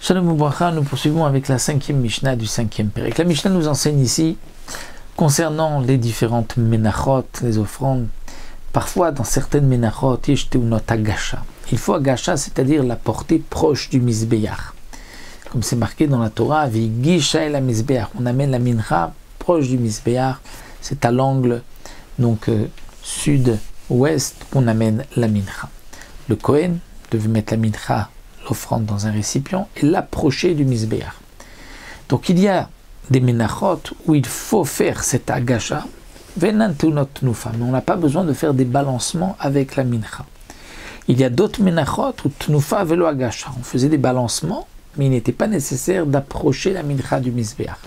Shalom Ubracha, nous poursuivons avec la 5e Mishnah du 5e Pérek. La Mishnah nous enseigne ici, concernant les différentes menachot, les offrandes, parfois dans certaines menachot, yeshteunot agasha. Il faut agasha, c'est-à-dire la portée proche du misbéach. Comme c'est marqué dans la Torah, vigisha el misbéach. On amène la mincha proche du misbéach, c'est à l'angle donc sud-ouest qu'on amène la mincha. Le Kohen devait mettre la mincha, l'offrande, dans un récipient et l'approcher du misbéach. Donc il y a des menachot où il faut faire cet agasha, venantunot tnufa, mais on n'a pas besoin de faire des balancements avec la mincha. Il y a d'autres menachot où tnufa velo agasha, on faisait des balancements, mais il n'était pas nécessaire d'approcher la mincha du misbéach.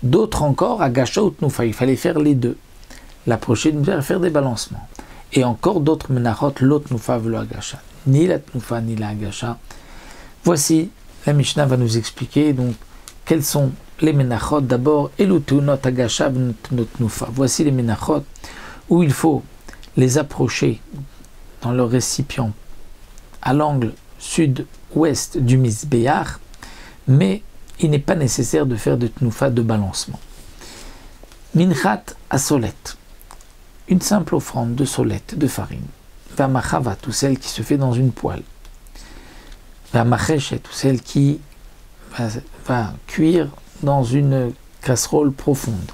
D'autres encore, agasha ou tnufa, il fallait faire les deux, l'approcher du misbéach et faire des balancements. Et encore d'autres menachot, lo tnufa velo agasha, ni la tnufa ni la agasha. Voici, la Mishnah va nous expliquer donc quels sont les menachot. D'abord, elutunot agasha v'not nufa. Voici les menachot où il faut les approcher dans leur récipient à l'angle sud-ouest du misbéach, mais il n'est pas nécessaire de faire de tnufa, de balancement. Minchat asolet, une simple offrande de solette, de farine. Vamachavat, ou celle qui se fait dans une poêle. Vamacheshet, ou celle qui va cuire dans une casserole profonde.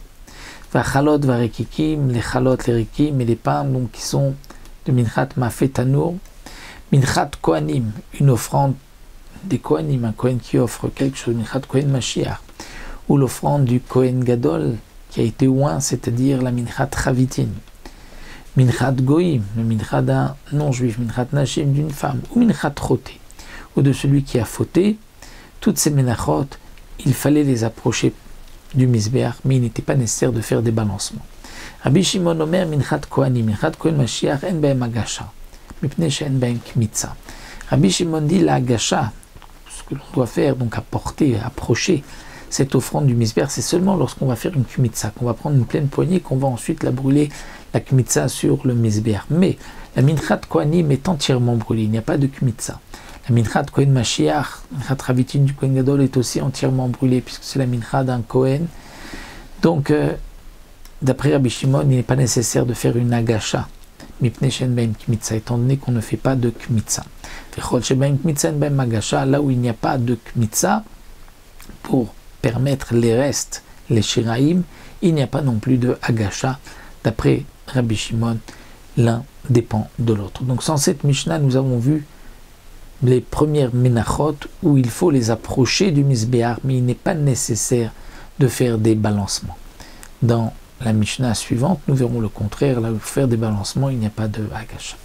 Vachalot varekikim, les chalot, les rikim et les pains donc qui sont de minchat mafetanour. Minchat kohanim, une offrande des kohanim, un kohen qui offre quelque chose, minchat kohen mashiach, ou l'offrande du kohen gadol qui a été oint, c'est-à-dire la minchat chavitin. Minchat goïm, le minchat d'un non-juif, minchat nashim d'une femme, ou minchat choté, ou de celui qui a fauté. Toutes ces menachot, il fallait les approcher du misbéach, mais il n'était pas nécessaire de faire des balancements. Rabbi Shimon omer minchat kohanim, minchat kohen mashiach, en behem agasha, mipnei she'en behem kmitza. Rabbi Shimon dit la agasha, ce que l'on doit faire, donc apporter, approcher cette offrande du misbéach, c'est seulement lorsqu'on va faire une kmitza, qu'on va prendre une pleine poignée, qu'on va ensuite la brûler, la kmitza sur le misbéach. Mais la minchat kohanim est entièrement brûlée, il n'y a pas de kmitza. La minchat kohen mashiach, minchat ravitin du kohen gadol est aussi entièrement brûlée puisque c'est la minchat d'un kohen. Donc, d'après Rabbi Shimon, il n'est pas nécessaire de faire une agasha, mipnei she'en behem kmitza, étant donné qu'on ne fait pas de kmitza. Vechol shebehem kmitza en behem agasha, là où il n'y a pas de kmitza, pour permettre les restes, les shiraim, il n'y a pas non plus de agasha. D'après Rabbi Shimon, l'un dépend de l'autre. Donc, sans cette Mishnah, nous avons vu les premières menachot où il faut les approcher du misbéach, mais il n'est pas nécessaire de faire des balancements. Dans la Mishnah suivante, nous verrons le contraire, là où faire des balancements, il n'y a pas de agasha.